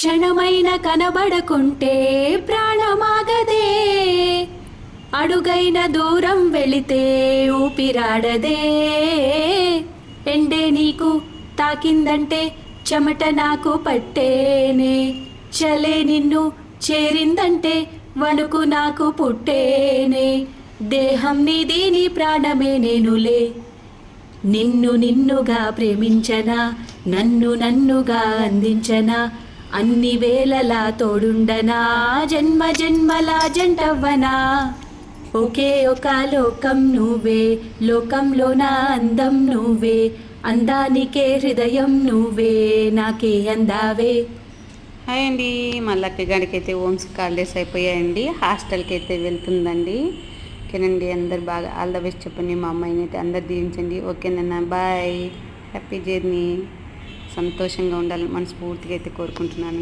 క్షణమైన కనబడకుంటే ప్రాణమాగదే, అడుగైన దూరం వెళితే ఊపిరాడదే. ఎండే నీకు తాకిందంటే చెమట నాకు పట్టేనే, చలే నిన్ను చేరిందంటే వణుకు నాకు పుట్టేనే. దేహం నీది నీ ప్రాణమే నేనులే, నిన్ను నిన్నుగా ప్రేమించనా, నన్ను నన్నుగా అందించనా, అన్ని వేళలా తోడుండనా, జన్మ జన్మల జంటవ్వనా. ఒకే ఒక లోకం నువ్వే, లోకంలో నా అందం నువ్వే, అందానికే హృదయం నువ్వే, నాకే అందావే. హాయ్ అండి, మా లక్క గారికి అయితే హోమ్స్ హాలిడేస్ అయిపోయాయండి, హాస్టల్కి అయితే వెళ్తుందండి. ఓకేనండి, అందరు బాగా ఆల్ ద బెస్ట్ చెప్పండి. మా అమ్మాయిని అయితే అందరు దీవించండి. ఓకేనన్నా, బాయ్. Happy journey. సంతోషంగా ఉండాలని మనస్ఫూర్తిగా అయితే కోరుకుంటున్నాను.